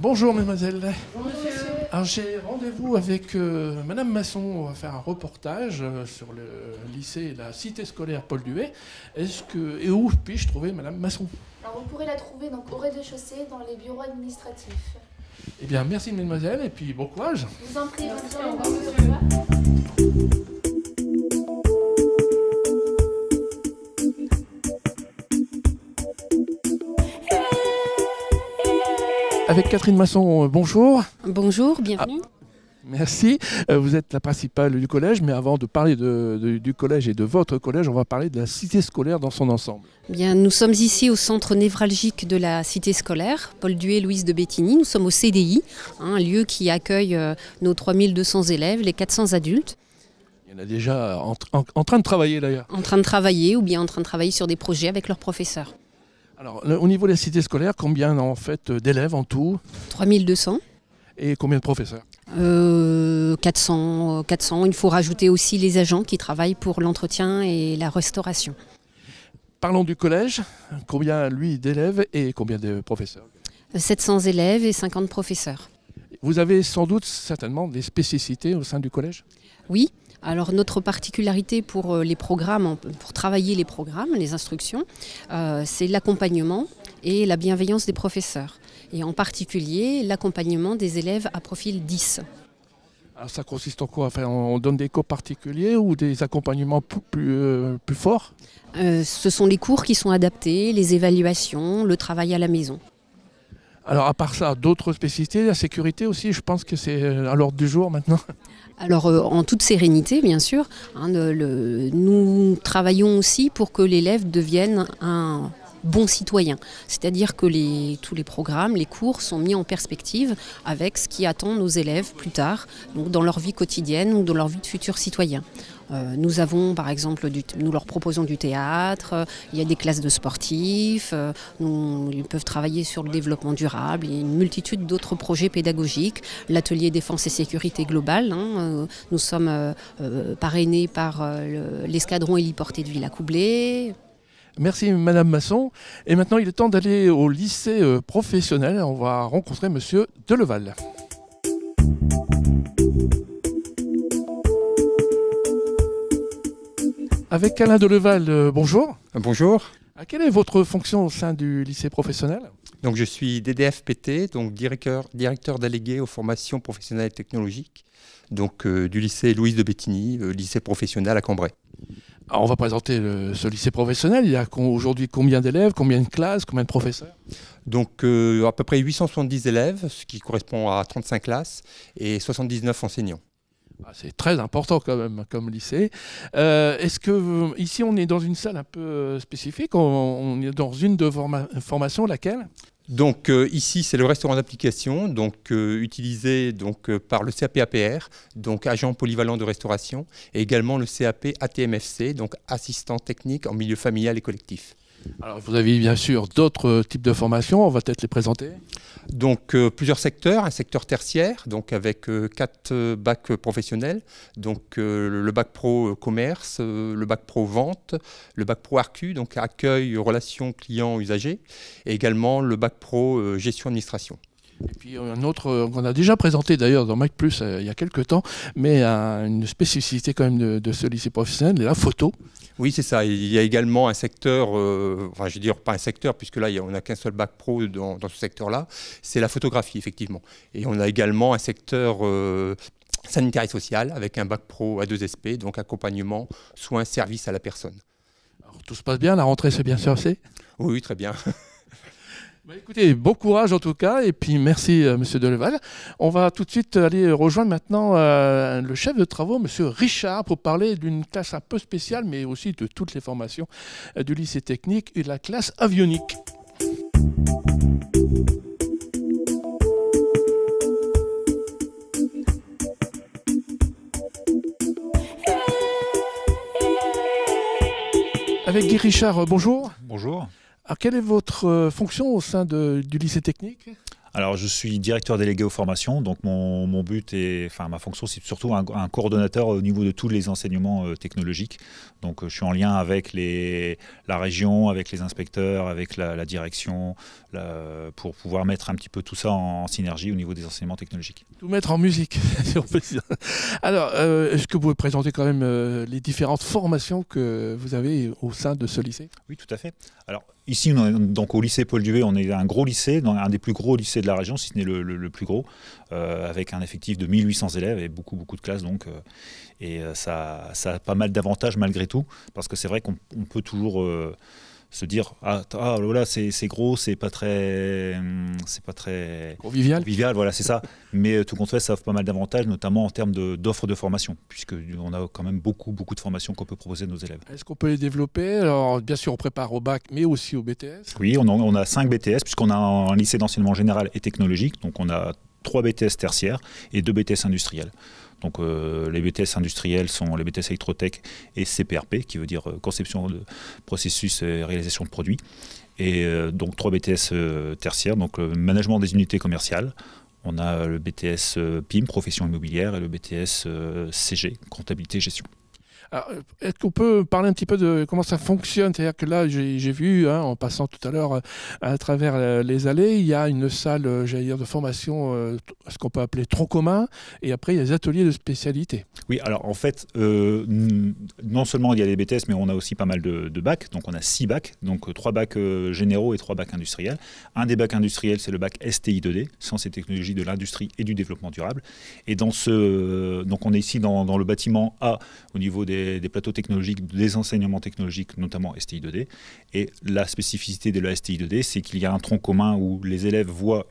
Bonjour mesdemoiselles. Bonjour monsieur. Alors j'ai rendez-vous avec Madame Masson. On va faire un reportage sur le lycée et la cité scolaire Paul Duet. Et où puis-je trouver Madame Masson? Alors vous pourrez la trouver donc au rez-de-chaussée dans les bureaux administratifs. Eh bien merci mesdemoiselles et puis bon courage. Je vous en prie, Merci, bonne au journée, revoir, monsieur. Avec Catherine Masson, bonjour. Bonjour, bienvenue. Merci. Vous êtes la principale du collège, mais avant de parler du collège et de votre collège, on va parler de la cité scolaire dans son ensemble. Bien, nous sommes ici au centre névralgique de la cité scolaire, Paul Duet, Louise de Bétigny. Nous sommes au CDI, un lieu qui accueille nos 3200 élèves, les 400 adultes. Il y en a déjà en train de travailler d'ailleurs. En train de travailler ou bien en train de travailler sur des projets avec leurs professeurs. Alors au niveau de la cité scolaire, combien en fait d'élèves en tout 3200. Et combien de professeurs? 400. Il faut rajouter aussi les agents qui travaillent pour l'entretien et la restauration. Parlons du collège. Combien, lui, d'élèves et combien de professeurs? 700 élèves et 50 professeurs. Vous avez sans doute certainement des spécificités au sein du collège? Oui. Alors notre particularité pour les programmes, pour travailler les programmes, les instructions, c'est l'accompagnement et la bienveillance des professeurs. Et en particulier l'accompagnement des élèves à profil 10. Alors ça consiste en quoi? Enfin, on donne des cours particuliers ou des accompagnements plus forts? Ce sont les cours qui sont adaptés, les évaluations, le travail à la maison. Alors à part ça, d'autres spécificités, la sécurité aussi, je pense que c'est à l'ordre du jour maintenant. Alors en toute sérénité bien sûr, nous travaillons aussi pour que l'élève devienne un bon citoyen. C'est-à-dire que tous les programmes, les cours sont mis en perspective avec ce qui attend nos élèves plus tard, donc dans leur vie quotidienne ou dans leur vie de futurs citoyens. Nous avons par exemple, nous leur proposons du théâtre, il y a des classes de sportifs, ils peuvent travailler sur le développement durable et une multitude d'autres projets pédagogiques. L'atelier défense et sécurité globale, nous sommes parrainés par l'escadron héliporté de Villacoublay. Merci Madame Masson. Et maintenant il est temps d'aller au lycée professionnel. On va rencontrer Monsieur Deleval. Avec Alain Deleval, bonjour. Bonjour. Quelle est votre fonction au sein du lycée professionnel? Donc je suis DDFPT, donc directeur délégué aux formations professionnelles et technologiques, donc du lycée Louise de Bétigny, lycée professionnel à Cambrai. Alors on va présenter ce lycée professionnel. Il y a aujourd'hui combien d'élèves, combien de classes, combien de professeurs? Donc à peu près 870 élèves, ce qui correspond à 35 classes, et 79 enseignants. C'est très important quand même comme lycée. Est-ce que ici on est dans une salle un peu spécifique? On est dans une de formation, laquelle? Donc ici c'est le restaurant d'application, donc utilisé par le CAP APR, donc agent polyvalent de restauration, et également le CAP ATMFC, donc assistant technique en milieu familial et collectif. Alors vous avez bien sûr d'autres types de formations, on va peut-être les présenter. Donc plusieurs secteurs, un secteur tertiaire, donc avec 4 bacs professionnels, donc le bac pro commerce, le bac pro vente, le bac pro ARCU, donc accueil, relations clients usagers, et également le bac pro gestion administration. Et puis un autre qu'on a déjà présenté d'ailleurs dans Mac Plus il y a quelques temps, mais une spécificité quand même de ce lycée professionnel, la photo. Oui, c'est ça. Il y a également un secteur, enfin je veux dire pas un secteur, puisque là on n'a qu'un seul bac pro dans ce secteur-là, c'est la photographie effectivement. Et on a également un secteur sanitaire et social avec un bac pro à 2 SP, donc accompagnement, soins, services à la personne. Alors, tout se passe bien, la rentrée c'est bien passé? Oui, très bien. Écoutez, bon courage en tout cas, et puis merci Monsieur Deleval. On va tout de suite aller rejoindre maintenant le chef de travaux, Monsieur Richard, pour parler d'une classe un peu spéciale, mais aussi de toutes les formations du lycée technique et de la classe avionique. Avec Guy Richard, bonjour. Bonjour. Alors, quelle est votre fonction au sein du lycée technique? Alors, je suis directeur délégué aux formations, donc mon but ma fonction, c'est surtout un coordonnateur au niveau de tous les enseignements technologiques. Donc, je suis en lien avec la région, avec les inspecteurs, avec la direction, pour pouvoir mettre un petit peu tout ça en synergie au niveau des enseignements technologiques. Tout mettre en musique, si on peut dire. Alors, est-ce que vous pouvez présenter quand même les différentes formations que vous avez au sein de ce lycée? Oui, tout à fait. Alors, ici, donc, au lycée Paul Duvet, on est un gros lycée, un des plus gros lycées de la région, si ce n'est le plus gros, avec un effectif de 1800 élèves et beaucoup de classes. Ça a pas mal d'avantages malgré tout, parce que c'est vrai qu'on peut toujours se dire là c'est gros, c'est pas très convivial, voilà, c'est ça. Mais tout compte fait, ça offre pas mal d'avantages, notamment en termes d'offres de formation, puisqu'on a quand même beaucoup de formations qu'on peut proposer à nos élèves. Est-ce qu'on peut les développer? Alors, bien sûr, on prépare au bac, mais aussi au BTS. Oui, on a 5 BTS, puisqu'on a un lycée d'enseignement général et technologique, donc on a 3 BTS tertiaires et 2 BTS industriels. Donc les BTS industriels sont les BTS électrotech et CPRP, qui veut dire conception de processus et réalisation de produits. Et donc 3 BTS tertiaires, donc management des unités commerciales. On a le BTS PIM, profession immobilière, et le BTS CG, comptabilité gestion. Alors, est-ce qu'on peut parler un petit peu de comment ça fonctionne? C'est-à-dire que là, j'ai vu, en passant tout à l'heure à travers les allées, il y a une salle, de formation, ce qu'on peut appeler tronc commun, et après, il y a des ateliers de spécialité. Oui, alors en fait, non seulement il y a les BTS, mais on a aussi pas mal de bacs. Donc on a 6 bacs, donc 3 bacs généraux et 3 bacs industriels. Un des bacs industriels, c'est le bac STI 2D, Sciences et technologies de l'industrie et du développement durable. Et donc on est ici dans le bâtiment A, au niveau des plateaux technologiques, des enseignements technologiques, notamment STI 2D. Et la spécificité de la STI 2D, c'est qu'il y a un tronc commun où les élèves voient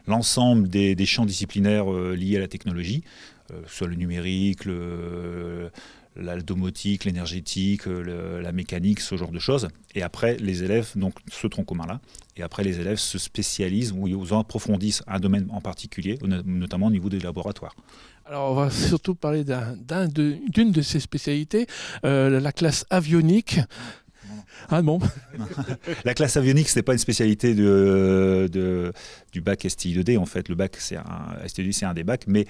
l'ensemble des champs disciplinaires liés à la technologie, soit le numérique, la domotique, l'énergétique, la mécanique, ce genre de choses. Et après, les élèves, donc ce tronc commun-là, et après les élèves se spécialisent ou ils approfondissent un domaine en particulier, notamment au niveau des laboratoires. Alors, on va surtout parler d'une de ces spécialités, la classe avionique. Ah non. La classe avionique, ce n'est pas une spécialité du bac STI 2D. En fait, le bac, STI 2D, c'est un des bacs, mais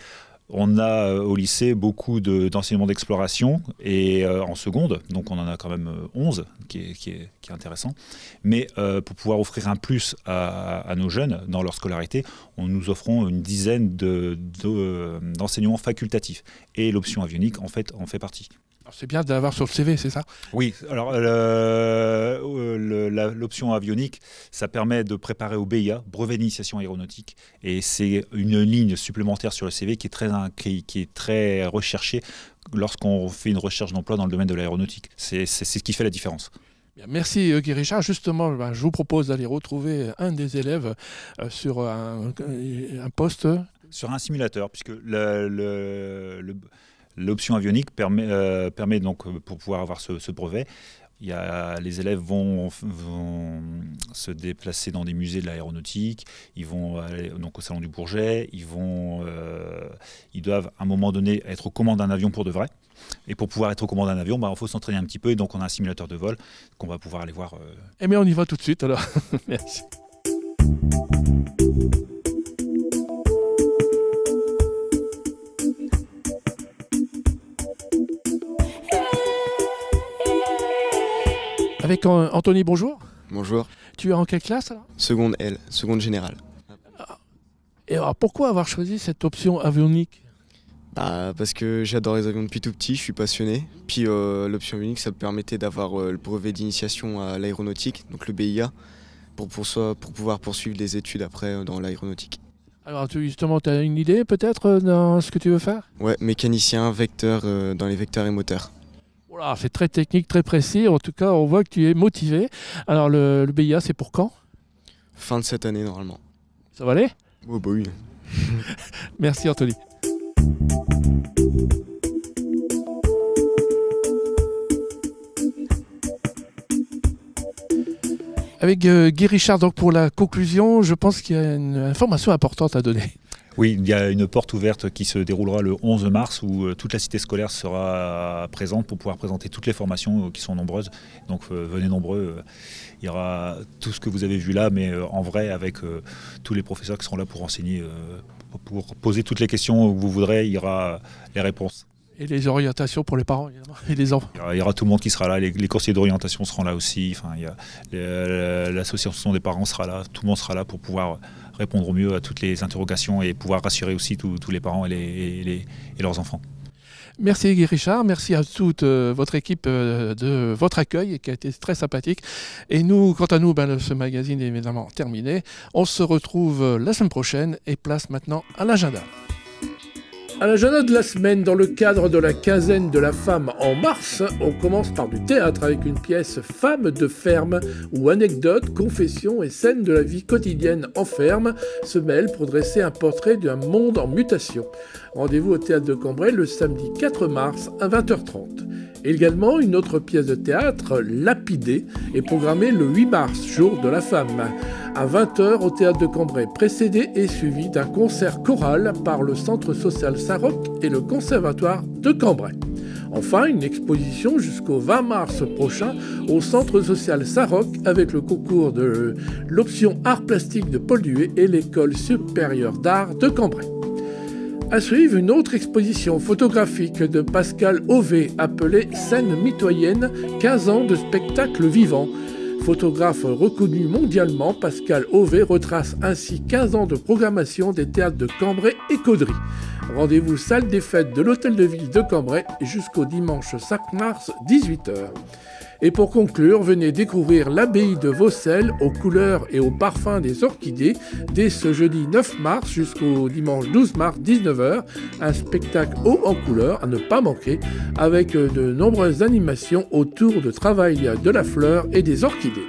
on a au lycée beaucoup d'enseignements d'exploration et en seconde, donc on en a quand même 11, qui est intéressant. Mais pour pouvoir offrir un plus à nos jeunes dans leur scolarité, nous offrons une dizaine d'enseignements facultatifs. Et l'option avionique, en fait, en fait partie. C'est bien de l'avoir sur le CV, c'est ça? Oui, alors l'option avionique, ça permet de préparer au BIA, brevet d'initiation aéronautique, et c'est une ligne supplémentaire sur le CV qui est très recherchée lorsqu'on fait une recherche d'emploi dans le domaine de l'aéronautique. C'est ce qui fait la différence. Bien, merci Guy Richard. Justement, je vous propose d'aller retrouver un des élèves sur un poste. Sur un simulateur, puisque l'option avionique permet donc, pour pouvoir avoir ce brevet, les élèves vont se déplacer dans des musées de l'aéronautique, ils vont aller donc, au Salon du Bourget, ils doivent à un moment donné être aux commandes d'un avion pour de vrai. Et pour pouvoir être aux commandes d'un avion, il faut s'entraîner un petit peu, et donc on a un simulateur de vol qu'on va pouvoir aller voir. Eh bien, on y va tout de suite alors. Merci. Avec Anthony, bonjour. Bonjour. Tu es en quelle classe alors? Seconde L, seconde générale. Et alors pourquoi avoir choisi cette option avionique? Parce que j'adore les avions depuis tout petit, je suis passionné. Puis l'option avionique, ça me permettait d'avoir le brevet d'initiation à l'aéronautique, donc le BIA, pour pouvoir poursuivre des études après dans l'aéronautique. Alors justement, tu as une idée peut-être dans ce que tu veux faire? Ouais, mécanicien, vecteur, dans les vecteurs et moteurs. Voilà, c'est très technique, très précis. En tout cas, on voit que tu es motivé. Alors, le BIA, c'est pour quand? Fin de cette année, normalement. Ça va aller? Oh, bah oui. Merci, Anthony. Avec Guy Richard, donc pour la conclusion, je pense qu'il y a une information importante à donner. Oui, il y a une porte ouverte qui se déroulera le 11 mars où toute la cité scolaire sera présente pour pouvoir présenter toutes les formations qui sont nombreuses. Donc venez nombreux, il y aura tout ce que vous avez vu là, mais en vrai avec tous les professeurs qui seront là pour enseigner, pour poser toutes les questions que vous voudrez, il y aura les réponses. Et les orientations pour les parents, évidemment, et les enfants. Il y aura tout le monde qui sera là, les conseillers d'orientation seront là aussi, enfin, l'association des parents sera là, tout le monde sera là pour pouvoir répondre au mieux à toutes les interrogations et pouvoir rassurer aussi tous les parents et leurs enfants. Merci Guy Richard, merci à toute votre équipe de votre accueil qui a été très sympathique. Et nous, quant à nous, ce magazine est évidemment terminé. On se retrouve la semaine prochaine et place maintenant à l'agenda. À l'agenda de la semaine, dans le cadre de la quinzaine de la femme en mars, on commence par du théâtre avec une pièce Femmes de ferme où anecdotes, confessions et scènes de la vie quotidienne en ferme se mêlent pour dresser un portrait d'un monde en mutation. Rendez-vous au théâtre de Cambrai le samedi 4 mars à 20h30. Également, une autre pièce de théâtre, Lapidée, est programmée le 8 mars, jour de la femme, à 20h au théâtre de Cambrai, précédé et suivi d'un concert choral par le Centre social Saint-Roch et le Conservatoire de Cambrai. Enfin, une exposition jusqu'au 20 mars prochain au Centre social Saint-Roch avec le concours de l'option art plastique de Paul Duet et l'École supérieure d'art de Cambrai. À suivre, une autre exposition photographique de Pascal Auvé appelée Scène mitoyenne, 15 ans de spectacle vivant. Photographe reconnu mondialement, Pascal Auvé retrace ainsi 15 ans de programmation des théâtres de Cambrai et Caudry. Rendez-vous salle des fêtes de l'Hôtel de Ville de Cambrai jusqu'au dimanche 5 mars, 18h. Et pour conclure, venez découvrir l'abbaye de Vaucelles aux couleurs et aux parfums des orchidées dès ce jeudi 9 mars jusqu'au dimanche 12 mars 19h. Un spectacle haut en couleurs à ne pas manquer avec de nombreuses animations autour du travail de la fleur et des orchidées.